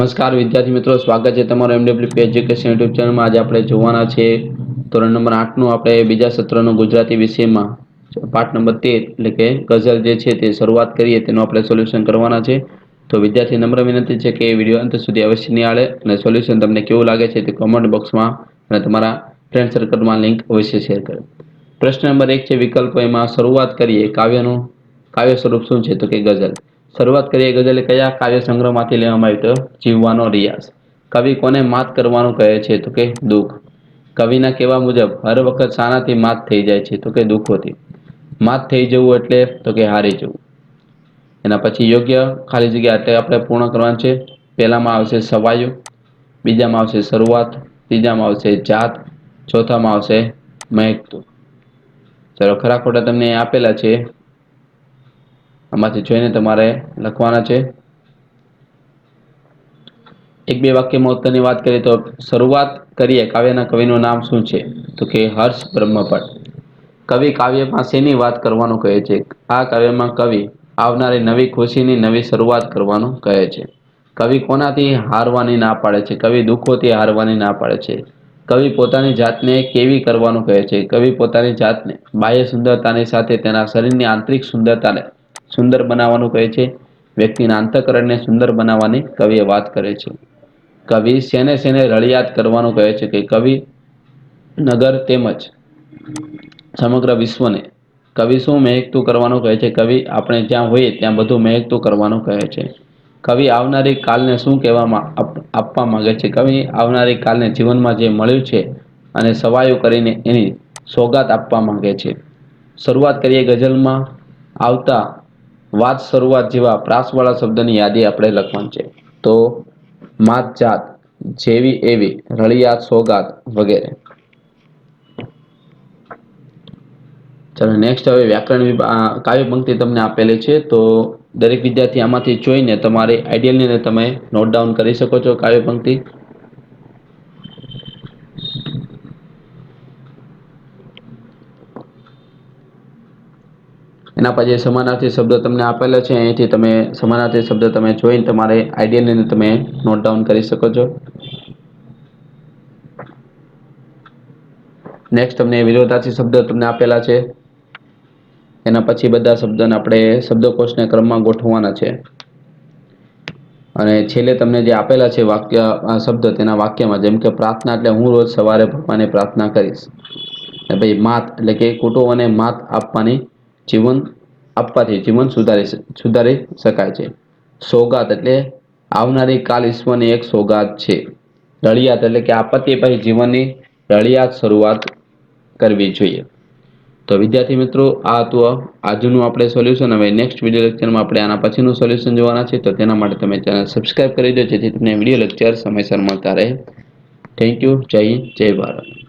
નમસ્કાર વિદ્યાર્થી મિત્રો, સ્વાગત છે તમારું MWP એજ્યુકેશન યુટ્યુબ ચેનલમાં। આજે આપણે જોવાના છે ધોરણ નંબર 8નું આપણે બીજા સત્રનું ગુજરાતી વિષયમાં પાઠ નંબર 13 એટલે કે ગઝલ જે છે તે શરૂઆત કરીએ તેનું આપણે સોલ્યુશન કરવાના છે। તો વિદ્યાર્થી નમ્ર વિનંતી છે કે વિડીયો અંત સુધી અવશ્ય નિહાળે અને સોલ્યુશન તમને કેવું લાગે છે તે કમેન્ટ બોક્સમાં અને તમારા ફ્રેન્ડ સર્કલમાં લિંક અવશ્ય શેર કરો। પ્રશ્ન નંબર 1 છે વિકલ્પો, એમાં શરૂઆત કરીએ કાવ્યનું કાવ્ય સ્વરૂપ શું છે તો કે ગઝલ। શરૂઆત કરીએ ગઝલ કયા કાવ્ય સંગ્રહમાંથી લેવામાં આવી? તો જીવવાનો રિયાઝ। કવિ કોને માત કરવાનું કહે છે તો કે દુઃખ। કવિના કહેવા મુજબ હર વખત શાનાથી માત થઈ જાય છે તો કે દુઃખોથી। માત થઈ જવું એટલે તો કે હારી જવું। એના પછી યોગ્ય ખાલી જગ્યા એટલે આપણે પૂર્ણ કરવાનું છે। પહેલામાં આવશે સવાયું, બીજામાં આવશે શરૂઆત, ત્રીજામાં આવશે જાત, ચોથામાં આવશે મહેકતું। ચાલો, ખરા ખોટા તમને આપેલા છે, આમાંથી જોઈને તમારે લખવાના છે। એક બે વાક્યમાં ઉત્તરની વાત કરીએ તો શરૂઆત કરીએ કાવ્યના કવિનું નામ શું છે તો કે હર્ષ બ્રહ્મભટ્ટ। કવિ કાવ્યમાં શેની વાત કરવાનું કહે છે? આ કાવ્યમાં કવિ આવનારી નવી ખુશીની નવી શરૂઆત કરવાનું કહે છે। કવિ કોનાથી હારવાની ના પાડે છે? કવિ દુઃખોથી હારવાની ના પાડે છે। કવિ પોતાની જાતને કેવી કરવાનું કહે છે? કવિ પોતાની જાતને બાહ્ય સુંદરતાની સાથે તેના શરીરની આંતરિક સુંદરતાને સુંદર બનાવવાનું કહે છે। વ્યક્તિના અંતઃકરણને સુંદર બનાવવાની કવિએ વાત કરે છે। કવિ શેને શેને રળિયાત કરવાનું કહે છે? કે કવિ નગર તેમજ સમગ્ર વિશ્વને। કવિ શું મહેકતું કરવાનું કહે છે? કવિ આપણે જ્યાં હોઈએ ત્યાં બધું મહેકતું કરવાનું કહે છે। કવિ આવનારી કાલને શું કહેવામાં આપવા માંગે છે? કવિ આવનારી કાલને જીવનમાં જે મળ્યું છે અને સવાયું કરીને એની સોગાત આપવા માંગે છે। શરૂઆત કરીએ ગઝલમાં આવતા વાત શરૂઆત જેવા પ્રાસવાળા શબ્દની યાદી આપણે લખવાની છે। તો માત, જાત, જેવી એવી, રળિયાત, સોગાત વગેરે। ચાલો નેક્સ્ટ હવે વ્યાકરણ કાવ્ય પંક્તિ તમને આપેલી છે, તો દરેક વિદ્યાર્થી આમાંથી જોઈને તમારી આઈડિયલને તમે નોટ ડાઉન કરી શકો છો કાવ્ય પંક્તિ। એના પછી સમાનાર્થી શબ્દ તમને આપેલા છે, અહીંથી તમે સમાનાર્થી શબ્દ તમે જોઈને તમારે આઈડિયલને તમે નોટ ડાઉન કરી શકો છો। નેક્સ્ટ તમને વિરોધાર્થી શબ્દ તમને આપેલા છે, એના પછી બધા શબ્દોને આપણે શબ્દકોશને ક્રમમાં ગોઠવવાના છે અને છેલ્લે તમને જે આપેલા છે વાક્ય શબ્દ તેના વાક્યમાં, જેમ કે પ્રાર્થના એટલે હું રોજ સવારે ભગવાનને પ્રાર્થના કરીશ। અને પછી માત એટલે કે કુટુંબોને માત આપવાની જીવન આપવાથી જીવન સુધારી શકાય છે। સોગાત એટલે આવનારી કાલ ઈશ્વરની એક સોગાત છે। રળિયાત એટલે કે આપત્તિ પછી જીવનની રળિયાત શરૂઆત કરવી જોઈએ। તો વિદ્યાર્થી મિત્રો, આ હતું આજનું આપણે સોલ્યુશન। હવે નેક્સ્ટ વિડીયો લેક્ચરમાં આપણે આના પછીનું સોલ્યુશન જોવાના છે, તો તેના માટે તમે ચેનલ સબસ્ક્રાઈબ કરી દો જેથી તમને વિડીયો લેક્ચર સમયસર મળતા રહે। Thank you. જય હિન્દ, જય ભારત।